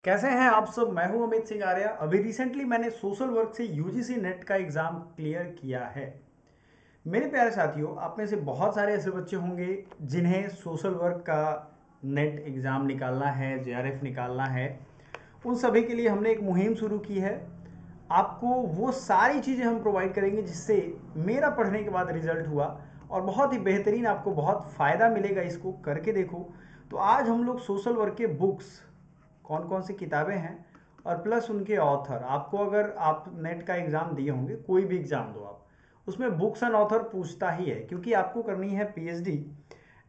कैसे हैं आप सब। मैं हूं अमित सिंह आर्या। अभी रिसेंटली मैंने सोशल वर्क से यूजीसी नेट का एग्ज़ाम क्लियर किया है। मेरे प्यारे साथियों, आप में से बहुत सारे ऐसे बच्चे होंगे जिन्हें सोशल वर्क का नेट एग्ज़ाम निकालना है, जेआरएफ निकालना है। उन सभी के लिए हमने एक मुहिम शुरू की है। आपको वो सारी चीज़ें हम प्रोवाइड करेंगे जिससे मेरा पढ़ने के बाद रिजल्ट हुआ और बहुत ही बेहतरीन, आपको बहुत फ़ायदा मिलेगा। इसको करके देखो। तो आज हम लोग सोशल वर्क के बुक्स, कौन कौन सी किताबें हैं और प्लस उनके ऑथर, आपको अगर आप नेट का एग्ज़ाम दिए होंगे, कोई भी एग्ज़ाम दो आप, उसमें बुक्स एंड ऑथर पूछता ही है क्योंकि आपको करनी है पीएचडी।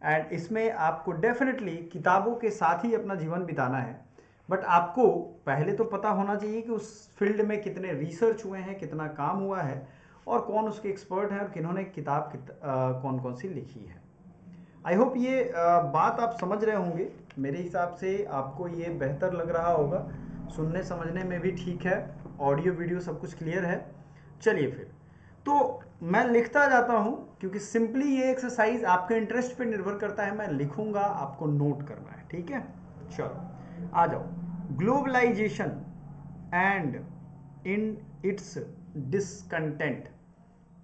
एंड इसमें आपको डेफिनेटली किताबों के साथ ही अपना जीवन बिताना है। बट आपको पहले तो पता होना चाहिए कि उस फील्ड में कितने रिसर्च हुए हैं, कितना काम हुआ है और कौन उसके एक्सपर्ट हैं और किन्होंने किताब कौन कौन सी लिखी है। आई होप ये बात आप समझ रहे होंगे। मेरे हिसाब से आपको ये बेहतर लग रहा होगा, सुनने समझने में भी ठीक है। ऑडियो वीडियो सब कुछ क्लियर है। चलिए फिर, तो मैं लिखता जाता हूँ क्योंकि सिंपली ये एक्सरसाइज आपके इंटरेस्ट पे निर्भर करता है। मैं लिखूंगा, आपको नोट करना है, ठीक है। चलो आ जाओ। Globalisation and in its discontent.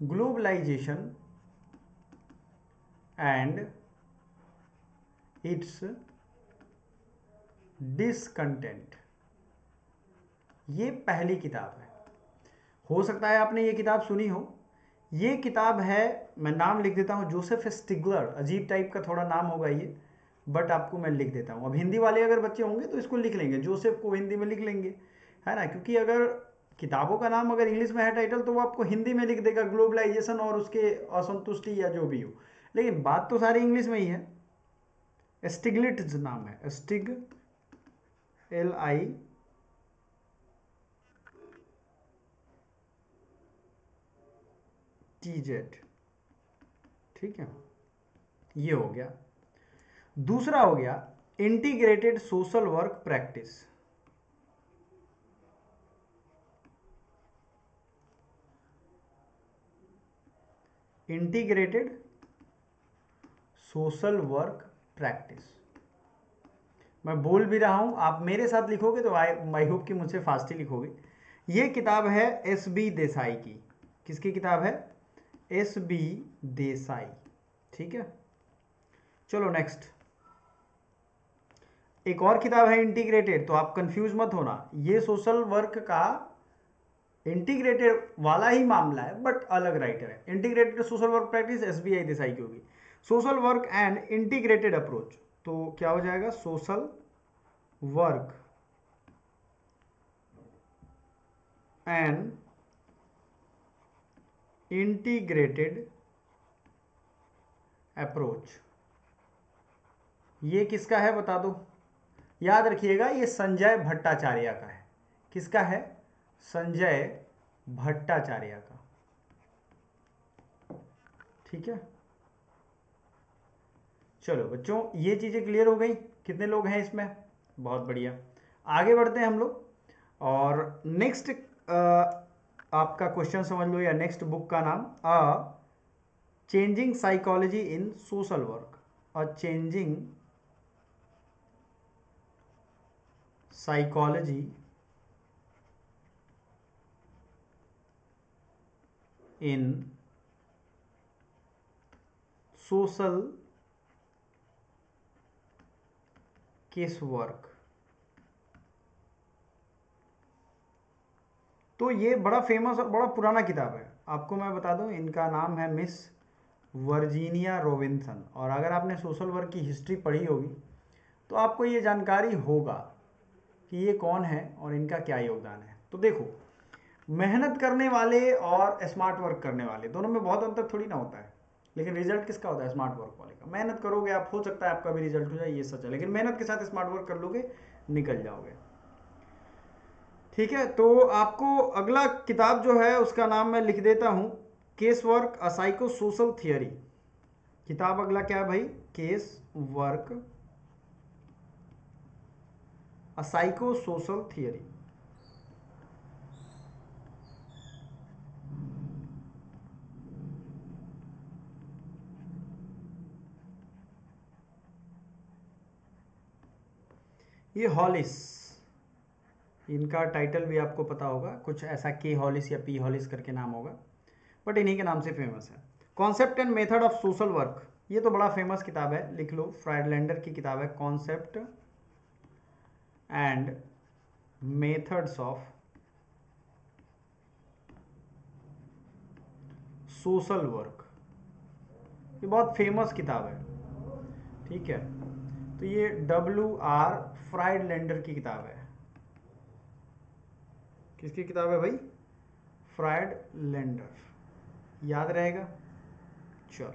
Globalisation and its discontent, ये पहली किताब है। हो सकता है आपने ये किताब सुनी हो। ये किताब है, मैं नाम लिख देता हूँ, जोसेफ स्टिगलर। अजीब टाइप का थोड़ा नाम होगा ये, बट आपको मैं लिख देता हूँ। अब हिंदी वाले अगर बच्चे होंगे तो इसको लिख लेंगे, जोसेफ को हिंदी में लिख लेंगे, है ना। क्योंकि अगर किताबों का नाम अगर इंग्लिश में है टाइटल, तो वो आपको हिंदी में लिख देगा ग्लोबलाइजेशन और उसके असंतुष्टि या जो भी हो। लेकिन बात तो सारी इंग्लिश में ही है। स्टिग्लिट्ज नाम है, स्टिग LITZ, ठीक है। ये हो गया। दूसरा हो गया integrated social work practice. Integrated social work practice. मैं बोल भी रहा हूं, आप मेरे साथ लिखोगे तो आई होप कि मुझसे फास्ट ही लिखोगे। ये किताब है SB देसाई की। किसकी किताब है? SB देसाई, ठीक है। चलो नेक्स्ट, एक और किताब है इंटीग्रेटेड। तो आप कंफ्यूज मत होना, ये सोशल वर्क का इंटीग्रेटेड वाला ही मामला है बट अलग राइटर है। Integrated social work practice SBI Desai की होगी। Social work and integrated approach, तो क्या हो जाएगा? Social work and integrated approach, ये किसका है बता दो। याद रखिएगा, ये संजय भट्टाचार्य का है। किसका है? संजय भट्टाचार्य का, ठीक है। चलो बच्चों, ये चीज़ें क्लियर हो गई। कितने लोग हैं इसमें? बहुत बढ़िया। आगे बढ़ते हैं हम लोग। और नेक्स्ट आपका क्वेश्चन समझ लो, या नेक्स्ट बुक का नाम changing psychology in social work. Changing psychology in social case work. तो ये बड़ा फेमस और बड़ा पुराना किताब है। आपको मैं बता दूं, इनका नाम है मिस वर्जीनिया रॉबिन्सन। और अगर आपने सोशल वर्क की हिस्ट्री पढ़ी होगी तो आपको ये जानकारी होगा कि ये कौन है और इनका क्या योगदान है। तो देखो, मेहनत करने वाले और स्मार्ट वर्क करने वाले दोनों में बहुत अंतर थोड़ी ना होता है। लेकिन रिजल्ट किसका होता है? स्मार्ट वर्क वाले का। मेहनत करोगे आप, हो सकता है आपका भी रिजल्ट हो जाए, ये सच है। लेकिन मेहनत के साथ स्मार्ट वर्क कर लोगे, निकल जाओगे, ठीक है। तो आपको अगला किताब जो है उसका नाम मैं लिख देता हूं, case work a psycho social theory. किताब अगला क्या है भाई? Case work a psycho social theory. ये हॉलिस, इनका टाइटल भी आपको पता होगा, कुछ ऐसा के हॉलिस या पी हॉलिस करके नाम होगा, बट इन्हीं के नाम से फेमस है। Concept and method of social work, ये तो बड़ा फेमस किताब है, लिख लो, फ्राइडलैंडर की किताब है, concept and methods of social work, ये बहुत फेमस किताब है, ठीक है। तो ये WR फ्राइडलैंडर की किताब है। किसकी किताब है भाई? फ्राइडलैंडर, याद रहेगा। चलो,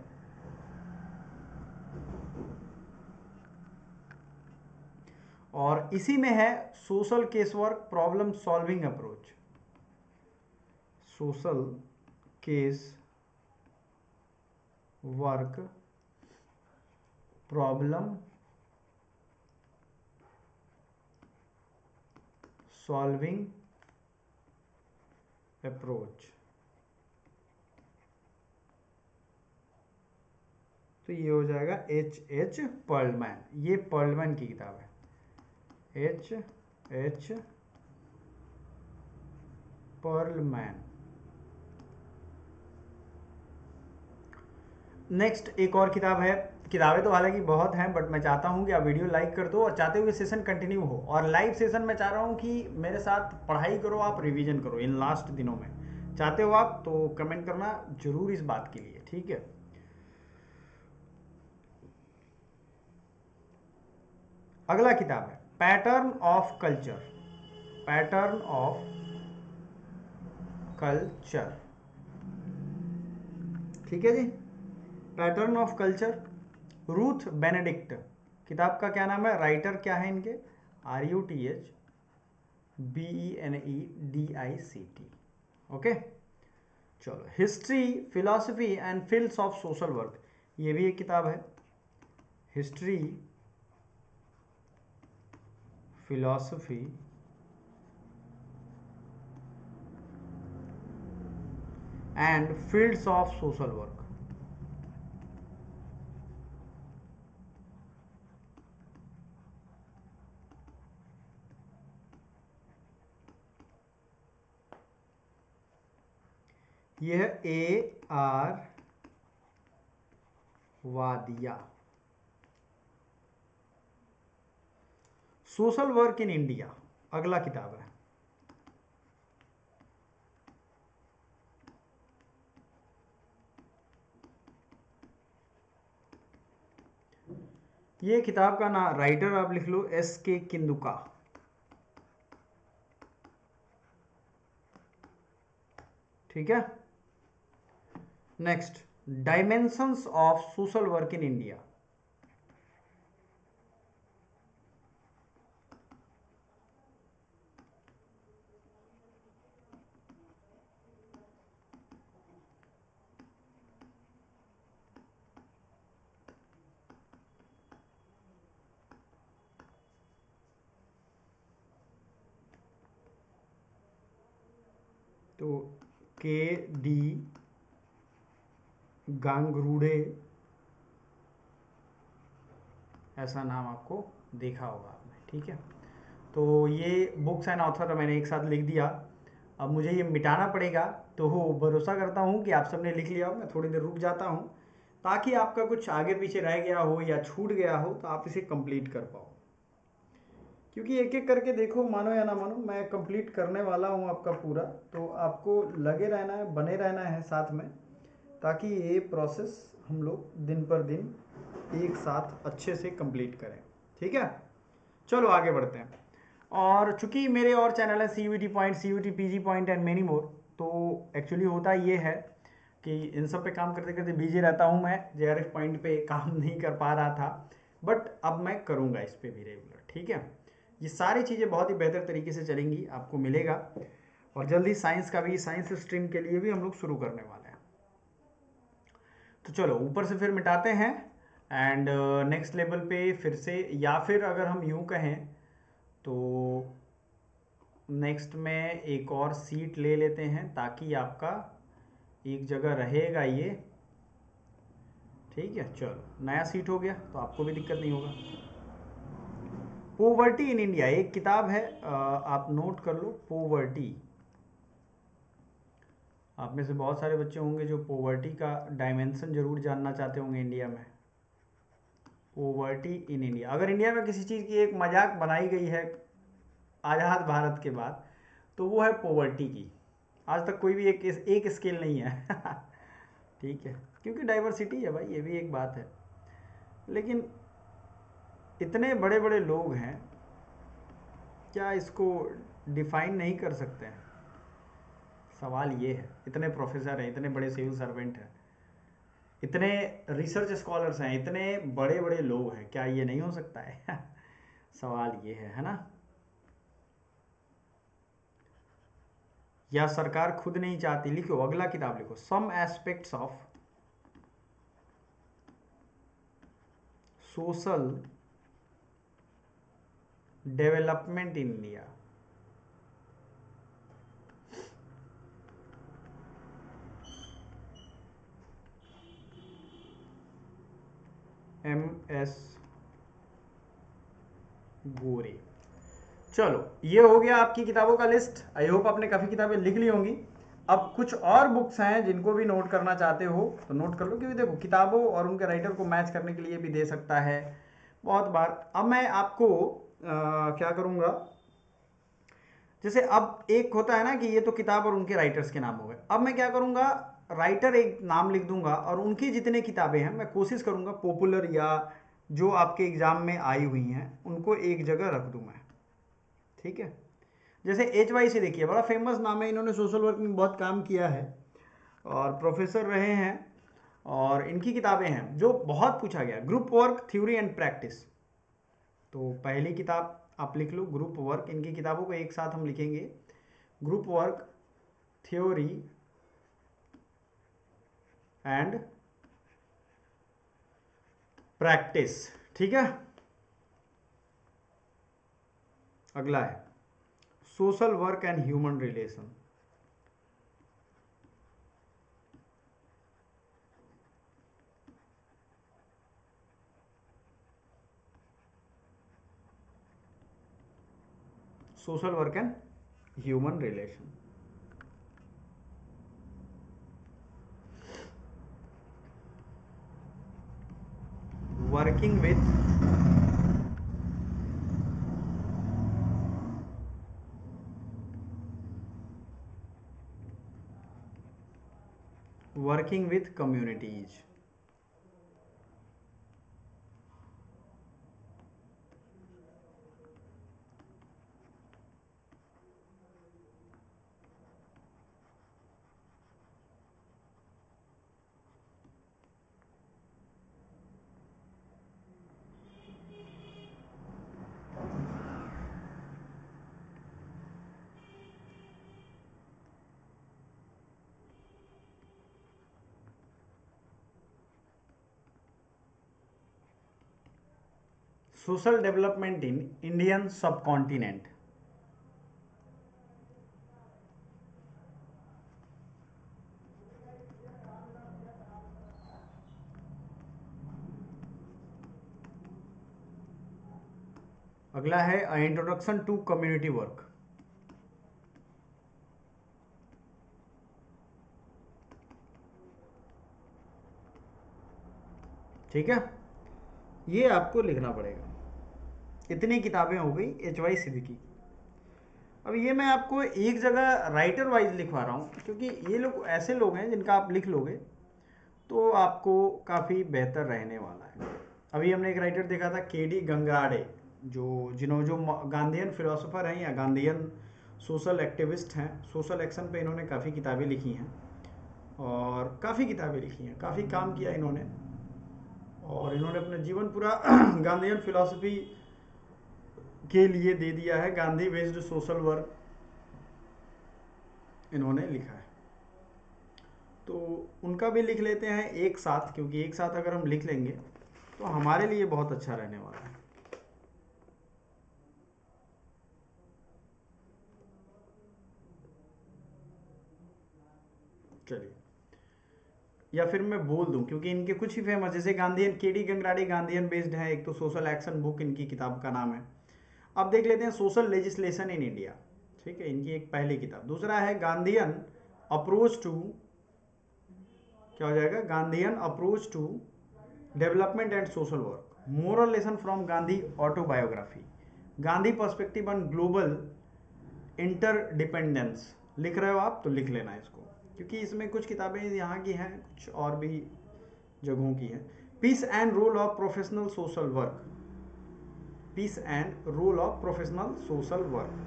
और इसी में है social case work problem solving approach, social case work problem solving approach. तो ये हो जाएगा H पर्लमैन, ये पर्लमैन की किताब है, H पर्लमैन। नेक्स्ट एक और किताब है, किताबें तो हालांकि बहुत हैं, बट मैं चाहता हूं कि आप वीडियो लाइक कर दो और चाहते हुए सेशन कंटिन्यू हो। और लाइव सेशन मैं चाह रहा हूं कि मेरे साथ पढ़ाई करो, आप रिवीजन करो इन लास्ट दिनों में। चाहते हो आप तो कमेंट करना जरूर इस बात के लिए, ठीक है। अगला किताब है pattern of culture, pattern of culture, ठीक है जी। Pattern of culture, Ruth Benedict, किताब का क्या नाम है, राइटर क्या है इनके, RUTHBENEDICT, ओके। चलो, history philosophy and fields of social work, ये भी एक किताब है, history philosophy and fields of social work. यह AR Wadia, social work in India, अगला किताब है। ये किताब का ना राइटर आप लिख लो SK किंदुका, ठीक है। Next, dimensions of social work in India, तो KD गांगरूड़े, ऐसा नाम आपको देखा होगा आपने, ठीक है। तो ये बुक्स एंड ऑथर मैंने एक साथ लिख दिया, अब मुझे ये मिटाना पड़ेगा, तो भरोसा करता हूँ कि आप सबने लिख लिया हो। मैं थोड़ी देर रुक जाता हूँ ताकि आपका कुछ आगे पीछे रह गया हो या छूट गया हो तो आप इसे कंप्लीट कर पाओ, क्योंकि एक एक करके देखो, मानो या ना मानो मैं कंप्लीट करने वाला हूँ आपका पूरा। तो आपको लगे रहना है, बने रहना है साथ में, ताकि ये प्रोसेस हम लोग दिन पर दिन एक साथ अच्छे से कंप्लीट करें, ठीक है। चलो आगे बढ़ते हैं। और चूंकि मेरे और चैनल है CUET point, CUET PG point and many more, तो एक्चुअली होता ये है कि इन सब पे काम करते करते बिजी रहता हूँ मैं, JRF पॉइंट पे काम नहीं कर पा रहा था, बट अब मैं करूँगा इस पे भी रेगुलर, ठीक है। ये सारी चीज़ें बहुत ही बेहतर तरीके से चलेंगी, आपको मिलेगा। और जल्दी साइंस का भी, साइंस स्ट्रीम के लिए भी हम लोग शुरू करने वाले हैं। तो चलो ऊपर से फिर मिटाते हैं एंड नेक्स्ट लेवल पे फिर से, या फिर अगर हम यूं कहें तो नेक्स्ट में एक और सीट ले लेते हैं ताकि आपका एक जगह रहेगा ये, ठीक है। चलो, नया सीट हो गया तो आपको भी दिक्कत नहीं होगा। पोवर्टी इन इंडिया एक किताब है, आप नोट कर लो, पोवर्टी। आप में से बहुत सारे बच्चे होंगे जो पोवर्टी का डायमेंशन जरूर जानना चाहते होंगे इंडिया में। पोवर्टी इन इंडिया, अगर इंडिया में किसी चीज़ की एक मजाक बनाई गई है आज़ाद भारत के बाद तो वो है पोवर्टी की। आज तक कोई भी एक स्केल नहीं है ठीक है, क्योंकि डाइवर्सिटी है भाई, ये भी एक बात है। लेकिन इतने बड़े बड़े लोग हैं, क्या इसको डिफाइन नहीं कर सकते हैं? सवाल ये है। इतने प्रोफेसर हैं, इतने बड़े सिविल सर्वेंट हैं, इतने रिसर्च स्कॉलर्स हैं, इतने बड़े बड़े लोग हैं, क्या ये नहीं हो सकता है सवाल ये है ना? या सरकार खुद नहीं चाहती? लिखो, अगला किताब लिखो, some aspects of social development in India. MS Gore. चलो, ये हो गया आपकी किताबों का लिस्ट। आई होप आपने काफ़ी किताबें लिख ली होंगी। अब कुछ और बुक्स हैं जिनको भी नोट करना चाहते हो तो नोट कर लो, क्योंकि देखो किताबों और उनके राइटर को मैच करने के लिए भी दे सकता है बहुत बार। अब मैं आपको क्या करूँगा, जैसे अब एक होता है ना कि ये तो किताब और उनके राइटर्स के नाम हो गए, अब मैं क्या करूँगा, राइटर एक नाम लिख दूंगा और उनकी जितने किताबें हैं मैं कोशिश करूँगा पॉपुलर या जो आपके एग्ज़ाम में आई हुई हैं उनको एक जगह रख दूँ मैं, ठीक है? जैसे HYC देखिए, बड़ा फेमस नाम है, इन्होंने सोशल वर्क में बहुत काम किया है और प्रोफेसर रहे हैं, और इनकी किताबें हैं जो बहुत पूछा गया, group work theory and practice. तो पहली किताब आप लिख लो, ग्रुप वर्क। इनकी किताबों को एक साथ हम लिखेंगे, group work theory and practice, ठीक है? अगला है social work and human relation. Social work and human relation. Working with communities। Social development in Indian सब कॉन्टिनेंट। अगला है इंट्रोडक्शन टू कम्युनिटी वर्क। ठीक है, ये आपको लिखना पड़ेगा। इतनी किताबें हो गई HYC की। अब ये मैं आपको एक जगह राइटर वाइज लिखवा रहा हूँ, क्योंकि ये लोग ऐसे लोग हैं जिनका आप लिख लोगे तो आपको काफ़ी बेहतर रहने वाला है। अभी हमने एक राइटर देखा था KD गंगाड़े, जो गांधीयन फिलोसोफर हैं या गांधीयन सोशल एक्टिविस्ट हैं। सोशल एक्शन पे इन्होंने काफ़ी किताबें लिखी हैं और काफ़ी किताबें लिखी हैं, काफ़ी काम किया इन्होंने, और इन्होंने अपना जीवन पूरा गांधीयन फिलॉसफी के लिए दे दिया है। गांधी बेस्ड सोशल वर्क इन्होंने लिखा है, तो उनका भी लिख लेते हैं एक साथ, क्योंकि एक साथ अगर हम लिख लेंगे तो हमारे लिए बहुत अच्छा रहने वाला है। चलिए, या फिर मैं बोल दूं, क्योंकि इनके कुछ ही फेमस, जैसे Gandhian KD Gangrade Gandhian based है, एक तो सोशल एक्शन बुक इनकी किताब का नाम है। अब देख लेते हैं सोशल लेजिस्लेशन इन इंडिया, ठीक है, इनकी एक पहली किताब। दूसरा है गांधीयन अप्रोच टू, क्या हो जाएगा, Gandhian approach to development and social work, moral lesson from Gandhi autobiography, Gandhi perspective on global interdependence. लिख रहे हो आप तो लिख लेना इसको, क्योंकि इसमें कुछ किताबें यहाँ की हैं, कुछ और भी जगहों की हैं। Peace and role of professional social work, peace and role of professional social work,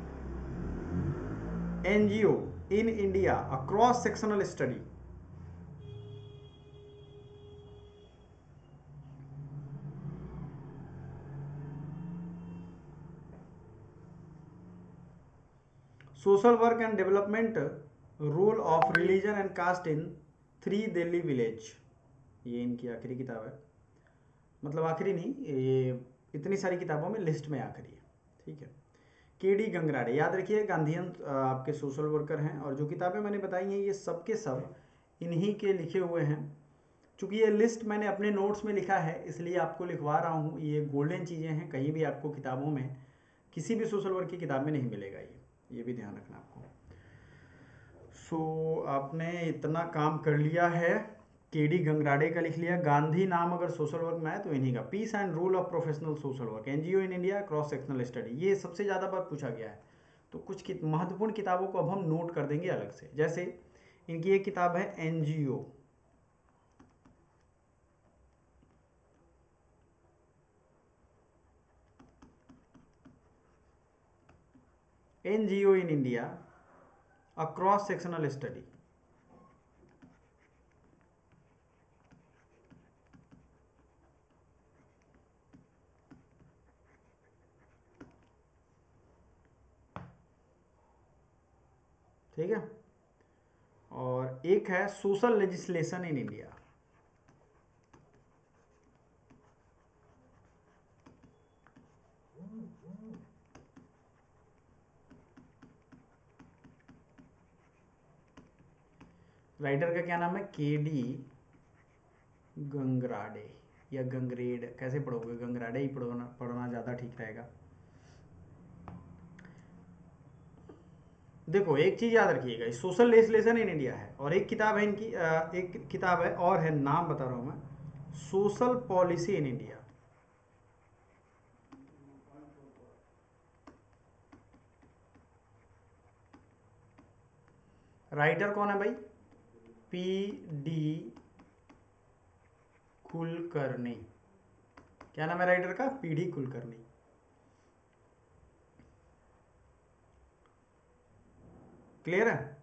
NGO in India, a cross sectional study. Social work and development, role of religion and caste in 3 Delhi village, ये इनकी आखिरी किताब है, मतलब आखिरी नहीं, ये इतनी सारी किताबों में लिस्ट में आखिरी है, ठीक है। केडी गंगराड़े, याद रखिए गांधीयन आपके सोशल वर्कर हैं, और जो किताबें मैंने बताई हैं ये सब के सब इन्हीं के लिखे हुए हैं। चूंकि ये लिस्ट मैंने अपने नोट्स में लिखा है इसलिए आपको लिखवा रहा हूँ, ये गोल्डन चीज़ें हैं, कहीं भी आपको किताबों में किसी भी सोशल वर्क की किताब में नहीं मिलेगा, ये भी ध्यान रखना आपको। सो आपने इतना काम कर लिया है, केडी गंगराड़े का लिख लिया, गांधी नाम अगर सोशल वर्क में आए तो इन्हीं का, peace and role of professional social work, NGO in India, cross sectional study, ये सबसे ज़्यादा बार पूछा गया है। तो कुछ महत्वपूर्ण किताबों को अब हम नोट कर देंगे अलग से, जैसे इनकी एक किताब है NGO, NGO in India, a cross sectional study. ठीक है, और एक है social legislation in India, writer का क्या नाम है, केडी गंगराड़े या गंगरेड, कैसे पढ़ोगे, गंगराड़े ही पढ़ना ज़्यादा ठीक रहेगा। देखो एक चीज़ याद रखिएगा, सोशल लेजिस्लेशन इन इंडिया है, और एक किताब है इनकी, एक किताब है और है, नाम बता रहा हूँ मैं, social policy in India. Writer कौन है भाई, पी डी कुलकर्णी, क्या नाम है राइटर का, पी डी कुलकर्णी। क्लियर है,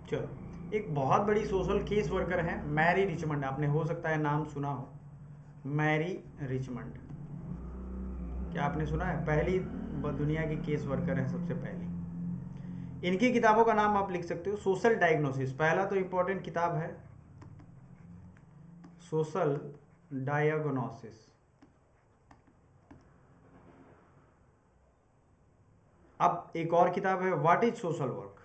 चलो। एक बहुत बड़ी सोशल केस वर्कर है मैरी रिचमंड, आपने हो सकता है नाम सुना हो, मैरी रिचमंड, क्या आपने सुना है, पहली दुनिया की केस वर्कर है सबसे पहली। इनकी किताबों का नाम आप लिख सकते हो, सोशल डायग्नोसिस, पहला तो इंपॉर्टेंट किताब है सोशल डायग्नोसिस। अब एक और किताब है what is social work,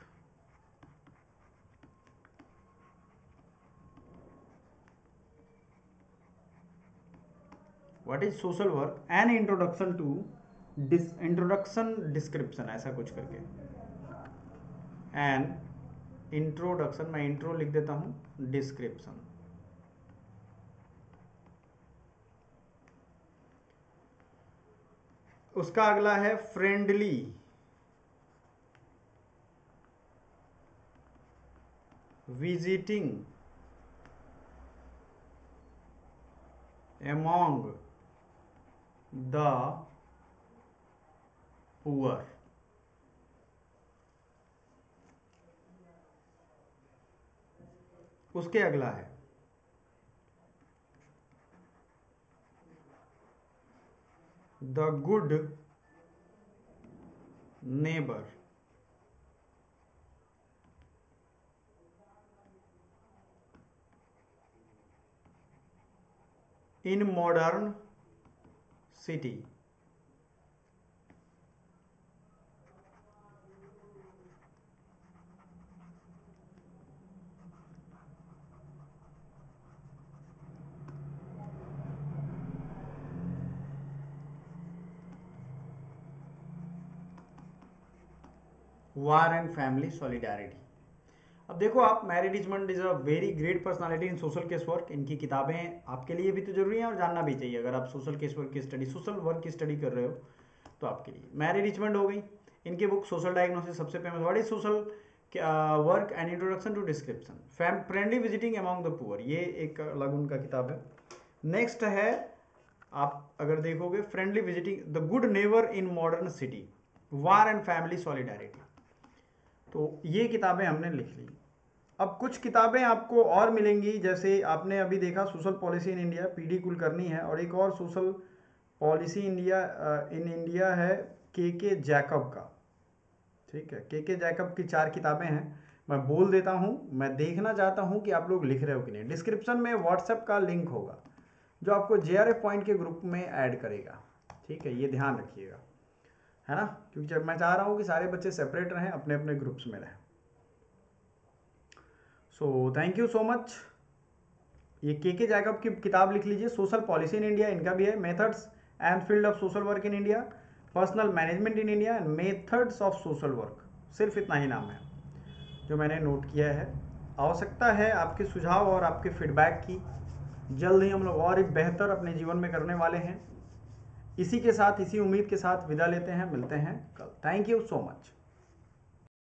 what is social work, an introduction to introduction description, ऐसा कुछ करके, एन इंट्रोडक्शन, मैं इंट्रो लिख देता हूं, डिस्क्रिप्शन। उसका अगला है friendly visiting among the poor, उसके अगला है the good neighbour, in modern city, war and family solidarity. अब देखो आप, Mary Richmond is a very great personality in social case work. इनकी किताबें आपके लिए भी तो जरूरी हैं और जानना भी चाहिए। अगर आप सोशल केस वर्क की स्टडी, सोशल वर्क की स्टडी कर रहे हो तो आपके लिए मैरी रिचमंड हो गई। इनकी बुक सोशल डायग्नोसिस सबसे famous, what is social work and introduction to description, friendly visiting among the poor, ये एक अलग उनका किताब है। नेक्स्ट है, आप अगर देखोगे, friendly visiting the good neighbour in modern city, war and family solidarity. तो ये किताबें हमने लिख ली। अब कुछ किताबें आपको और मिलेंगी, जैसे आपने अभी देखा social policy in India, PD Kulkarni है, और एक और social policy India in India है के जैकब का। ठीक है, के जैकब की 4 किताबें हैं। मैं बोल देता हूँ, मैं देखना चाहता हूँ कि आप लोग लिख रहे हो कि नहीं। डिस्क्रिप्शन में व्हाट्सएप का लिंक होगा जो आपको जेआरएफ पॉइंट के ग्रुप में ऐड करेगा। ठीक है, ये ध्यान रखिएगा, है ना, क्योंकि जब मैं चाह रहा हूँ कि सारे बच्चे सेपरेट रहें, अपने अपने ग्रुप्स में रहें। So thank you so much. ये के जैकब की किताब लिख लीजिए, सोशल पॉलिसी इन इंडिया, इनका भी है, methods and field of social work in India, personal management in India and methods of social work. सिर्फ इतना ही नाम है जो मैंने नोट किया है। आवश्यकता है आपके सुझाव और आपके फीडबैक की। जल्द ही हम लोग और एक बेहतर अपने जीवन में करने वाले हैं। इसी के साथ, इसी उम्मीद के साथ विदा लेते हैं, मिलते हैं कल। Thank you so much.